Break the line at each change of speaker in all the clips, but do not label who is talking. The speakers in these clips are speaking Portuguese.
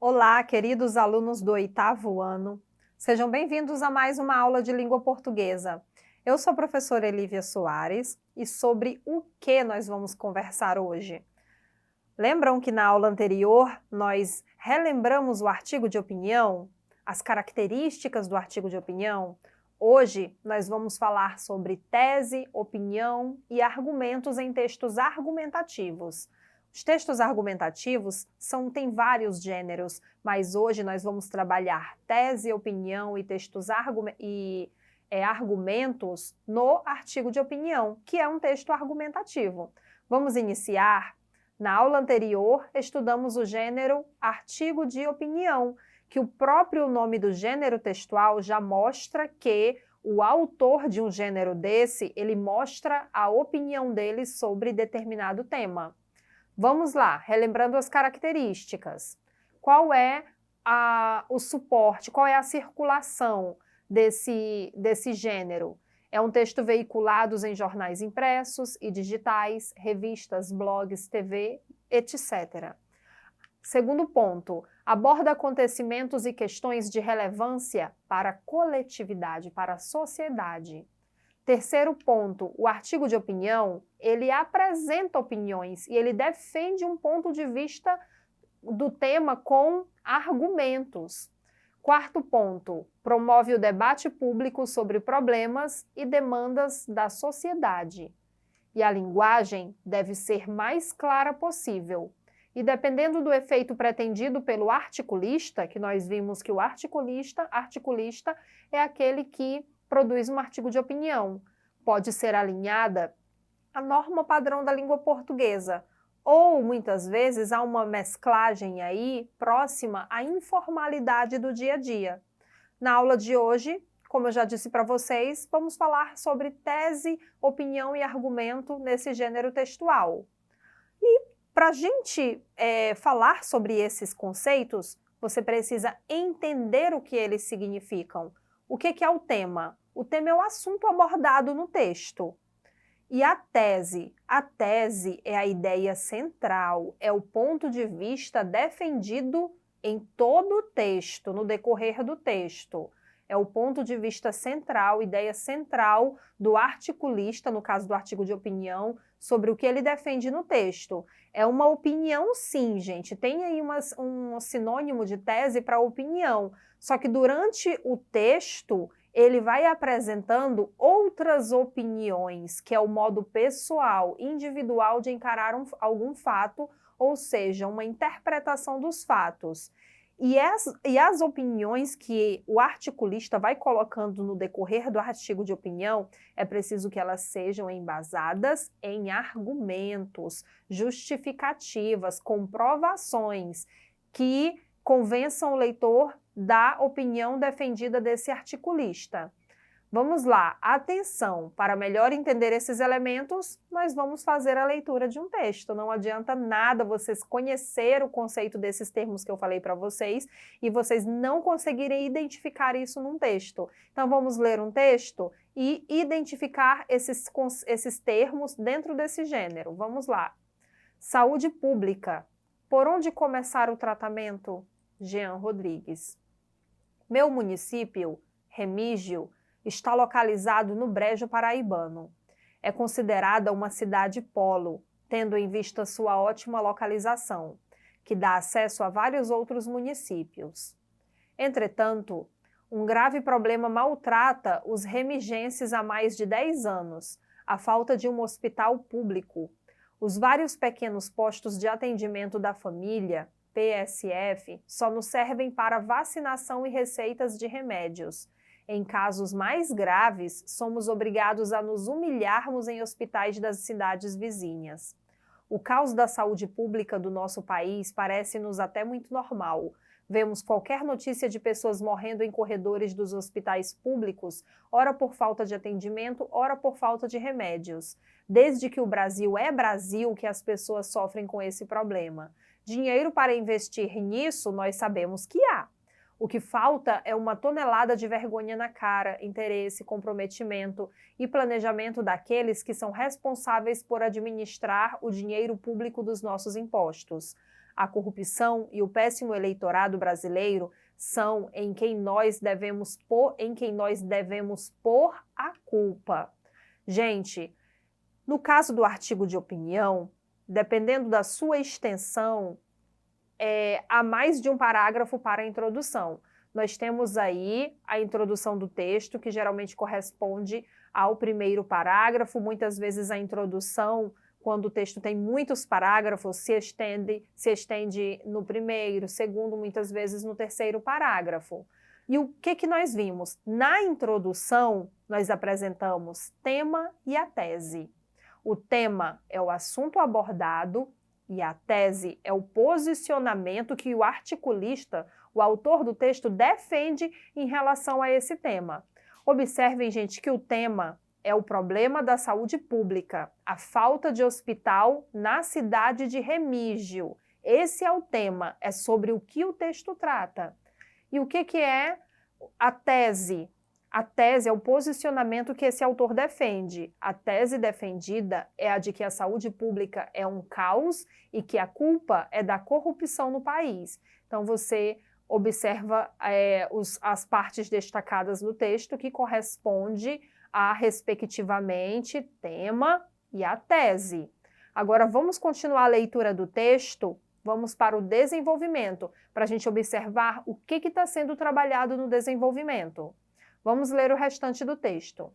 Olá, queridos alunos do 8º ano. Sejam bem-vindos a mais uma aula de língua portuguesa. Eu sou a professora Elívia Soares e sobre o que nós vamos conversar hoje? Lembram que na aula anterior nós relembramos o artigo de opinião, as características do artigo de opinião? Hoje nós vamos falar sobre tese, opinião e argumentos em textos argumentativos. Os textos argumentativos têm vários gêneros, mas hoje nós vamos trabalhar tese, opinião e textos argumentos no artigo de opinião, que é um texto argumentativo. Vamos iniciar. Na aula anterior, estudamos o gênero artigo de opinião, que o próprio nome do gênero textual já mostra que o autor de um gênero desse, ele mostra a opinião dele sobre determinado tema. Vamos lá, relembrando as características. Qual é o suporte, qual é a circulação desse gênero? É um texto veiculado em jornais impressos e digitais, revistas, blogs, TV, etc. Segundo ponto, aborda acontecimentos e questões de relevância para a coletividade, para a sociedade. Terceiro ponto, o artigo de opinião, ele apresenta opiniões e ele defende um ponto de vista do tema com argumentos. Quarto ponto, promove o debate público sobre problemas e demandas da sociedade. E a linguagem deve ser mais clara possível. E dependendo do efeito pretendido pelo articulista, que nós vimos que o articulista é aquele que produz um artigo de opinião. Pode ser alinhada à norma padrão da língua portuguesa, ou muitas vezes há uma mesclagem aí próxima à informalidade do dia a dia. Na aula de hoje, como eu já disse para vocês, vamos falar sobre tese, opinião e argumento nesse gênero textual. E para a gente falar sobre esses conceitos, você precisa entender o que eles significam. O que é o tema? O tema é o assunto abordado no texto. E a tese? A tese é a ideia central, é o ponto de vista defendido em todo o texto, no decorrer do texto. É o ponto de vista central, ideia central do articulista, no caso do artigo de opinião, sobre o que ele defende no texto. É uma opinião sim, gente. Tem aí um sinônimo de tese para opinião. Só que durante o texto, ele vai apresentando outras opiniões, que é o modo pessoal, individual de encarar algum fato, ou seja, uma interpretação dos fatos. E as opiniões que o articulista vai colocando no decorrer do artigo de opinião, é preciso que elas sejam embasadas em argumentos, justificativas, comprovações, que convençam o leitor da opinião defendida desse articulista. Vamos lá, atenção, para melhor entender esses elementos, nós vamos fazer a leitura de um texto. Não adianta nada vocês conhecer o conceito desses termos que eu falei para vocês e vocês não conseguirem identificar isso num texto. Então vamos ler um texto e identificar esses termos dentro desse gênero. Vamos lá. Saúde pública. Por onde começar o tratamento? Jean Rodrigues. Meu município, Remígio, está localizado no Brejo Paraibano. É considerada uma cidade polo, tendo em vista sua ótima localização, que dá acesso a vários outros municípios. Entretanto, um grave problema maltrata os remigenses há mais de 10 anos, a falta de um hospital público. Os vários pequenos postos de atendimento da família, PSF, só nos servem para vacinação e receitas de remédios. Em casos mais graves, somos obrigados a nos humilharmos em hospitais das cidades vizinhas. O caos da saúde pública do nosso país parece-nos até muito normal. Vemos qualquer notícia de pessoas morrendo em corredores dos hospitais públicos, ora por falta de atendimento, ora por falta de remédios. Desde que o Brasil é Brasil, que as pessoas sofrem com esse problema. Dinheiro para investir nisso, nós sabemos que há. O que falta é uma tonelada de vergonha na cara, interesse, comprometimento e planejamento daqueles que são responsáveis por administrar o dinheiro público dos nossos impostos. A corrupção e o péssimo eleitorado brasileiro são em quem nós devemos pôr a culpa. Gente, no caso do artigo de opinião, dependendo da sua extensão, há mais de um parágrafo para a introdução. Nós temos aí a introdução do texto, que geralmente corresponde ao primeiro parágrafo. Muitas vezes a introdução, quando o texto tem muitos parágrafos, se estende no primeiro, segundo, muitas vezes no terceiro parágrafo. E o que nós vimos? Na introdução, nós apresentamos tema e a tese. O tema é o assunto abordado e a tese é o posicionamento que o articulista, o autor do texto, defende em relação a esse tema. Observem, gente, que o tema é o problema da saúde pública, a falta de hospital na cidade de Remígio. Esse é o tema, é sobre o que o texto trata. E o que é a tese? A tese é o posicionamento que esse autor defende. A tese defendida é a de que a saúde pública é um caos e que a culpa é da corrupção no país. Então você observa as partes destacadas no texto que corresponde a, respectivamente, tema e a tese. Agora vamos continuar a leitura do texto. Vamos para o desenvolvimento, para a gente observar o que está sendo trabalhado no desenvolvimento. Vamos ler o restante do texto.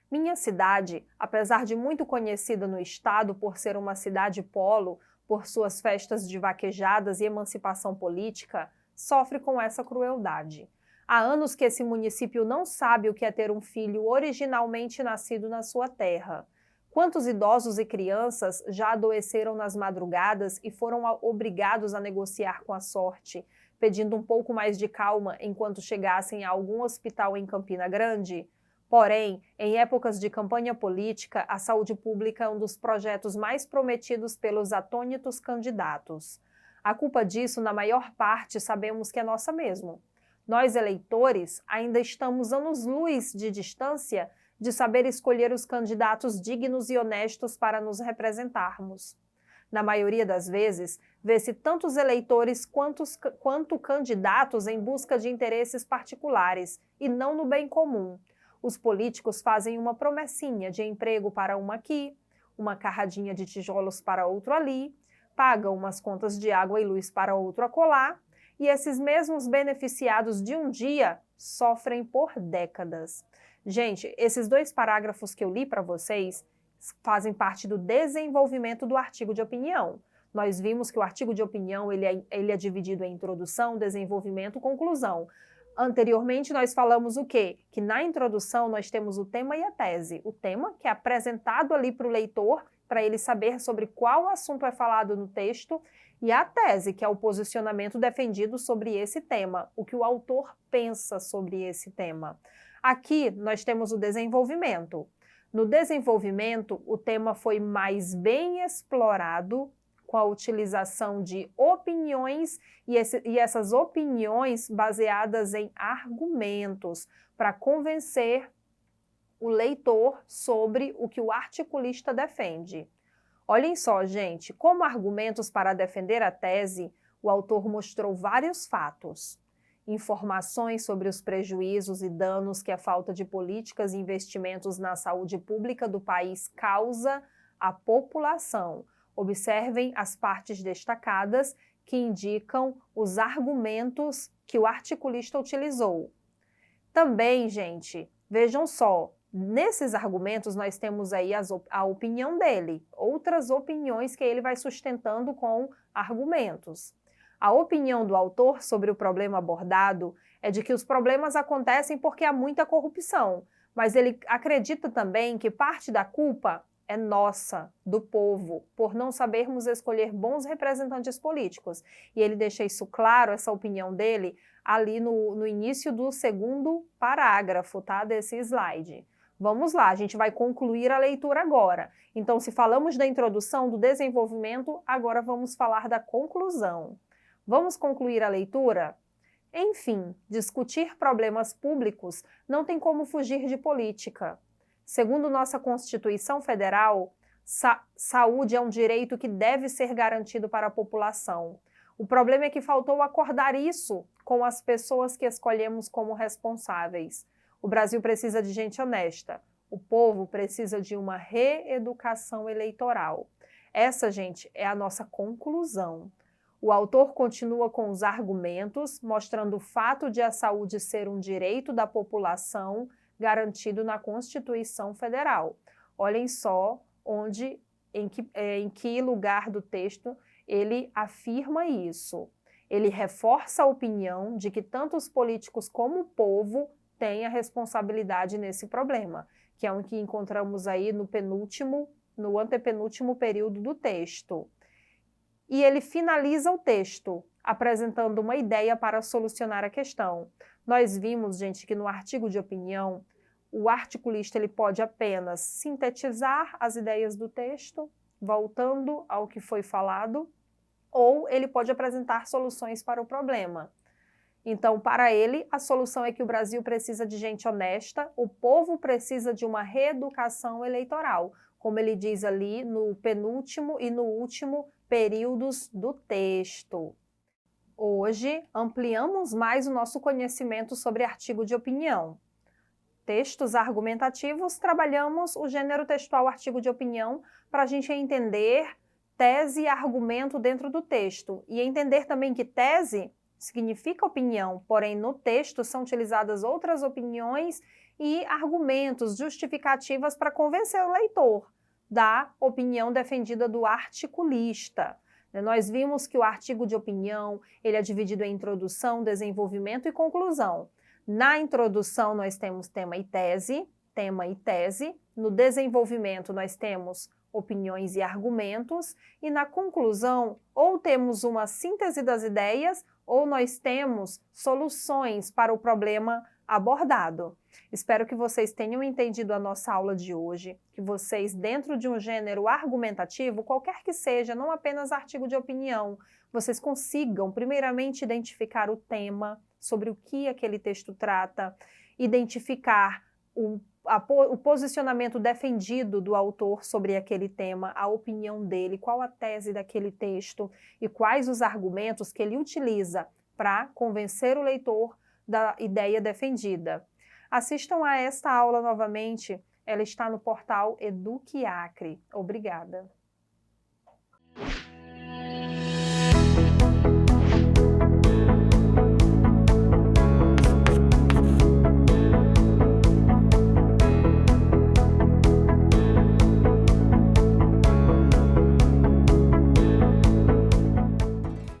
Minha cidade, apesar de muito conhecida no estado por ser uma cidade polo, por suas festas de vaquejadas e emancipação política, sofre com essa crueldade. Há anos que esse município não sabe o que é ter um filho originalmente nascido na sua terra. Quantos idosos e crianças já adoeceram nas madrugadas e foram obrigados a negociar com a sorte, pedindo um pouco mais de calma enquanto chegassem a algum hospital em Campina Grande? Porém, em épocas de campanha política, a saúde pública é um dos projetos mais prometidos pelos atônitos candidatos. A culpa disso, na maior parte, sabemos que é nossa mesmo. Nós, eleitores, ainda estamos anos-luz de distância de saber escolher os candidatos dignos e honestos para nos representarmos. Na maioria das vezes, vê-se tantos eleitores quanto candidatos em busca de interesses particulares e não no bem comum. Os políticos fazem uma promessinha de emprego para um aqui, uma carradinha de tijolos para outro ali, pagam umas contas de água e luz para outro acolá, e esses mesmos beneficiados de um dia sofrem por décadas. Gente, esses 2 parágrafos que eu li para vocês fazem parte do desenvolvimento do artigo de opinião. Nós vimos que o artigo de opinião ele é dividido em introdução, desenvolvimento, conclusão. Anteriormente nós falamos o quê? Que na introdução nós temos o tema e a tese. O tema que é apresentado ali para o leitor, para ele saber sobre qual assunto é falado no texto, e a tese, que é o posicionamento defendido sobre esse tema, o que o autor pensa sobre esse tema. Aqui nós temos o desenvolvimento. No desenvolvimento, o tema foi mais bem explorado com a utilização de opiniões e essas opiniões baseadas em argumentos para convencer o leitor sobre o que o articulista defende. Olhem só, gente, como argumentos para defender a tese, o autor mostrou vários fatos. Informações sobre os prejuízos e danos que a falta de políticas e investimentos na saúde pública do país causa à população. Observem as partes destacadas que indicam os argumentos que o articulista utilizou. Também, gente, vejam só, nesses argumentos nós temos aí a opinião dele, outras opiniões que ele vai sustentando com argumentos. A opinião do autor sobre o problema abordado é de que os problemas acontecem porque há muita corrupção, mas ele acredita também que parte da culpa é nossa, do povo, por não sabermos escolher bons representantes políticos. E ele deixa isso claro, essa opinião dele, ali no início do 2º parágrafo, tá, desse slide. Vamos lá, a gente vai concluir a leitura agora. Então, se falamos da introdução, do desenvolvimento, agora vamos falar da conclusão. Vamos concluir a leitura? Enfim, discutir problemas públicos não tem como fugir de política. Segundo nossa Constituição Federal, saúde é um direito que deve ser garantido para a população. O problema é que faltou acordar isso com as pessoas que escolhemos como responsáveis. O Brasil precisa de gente honesta. O povo precisa de uma reeducação eleitoral. Essa, gente, é a nossa conclusão. O autor continua com os argumentos, mostrando o fato de a saúde ser um direito da população garantido na Constituição Federal. Olhem só em que lugar do texto ele afirma isso. Ele reforça a opinião de que tanto os políticos como o povo têm a responsabilidade nesse problema, que é o que encontramos aí no antepenúltimo período do texto. E ele finaliza o texto, apresentando uma ideia para solucionar a questão. Nós vimos, gente, que no artigo de opinião, o articulista ele pode apenas sintetizar as ideias do texto, voltando ao que foi falado, ou ele pode apresentar soluções para o problema. Então, para ele, a solução é que o Brasil precisa de gente honesta, o povo precisa de uma reeducação eleitoral, como ele diz ali no penúltimo e no último períodos do texto. Hoje, ampliamos mais o nosso conhecimento sobre artigo de opinião. Textos argumentativos, trabalhamos o gênero textual artigo de opinião para a gente entender tese e argumento dentro do texto e entender também que tese significa opinião, porém no texto são utilizadas outras opiniões e argumentos, justificativas para convencer o leitor da opinião defendida do articulista. Nós vimos que o artigo de opinião ele é dividido em introdução, desenvolvimento e conclusão. Na introdução nós temos tema e tese. No desenvolvimento nós temos opiniões e argumentos, e na conclusão ou temos uma síntese das ideias ou nós temos soluções para o problema abordado. Espero que vocês tenham entendido a nossa aula de hoje, que vocês, dentro de um gênero argumentativo, qualquer que seja, não apenas artigo de opinião, vocês consigam, primeiramente, identificar o tema, sobre o que aquele texto trata, identificar o posicionamento defendido do autor sobre aquele tema, a opinião dele, qual a tese daquele texto e quais os argumentos que ele utiliza para convencer o leitor da ideia defendida. Assistam a esta aula novamente, ela está no portal Eduque Acre. Obrigada.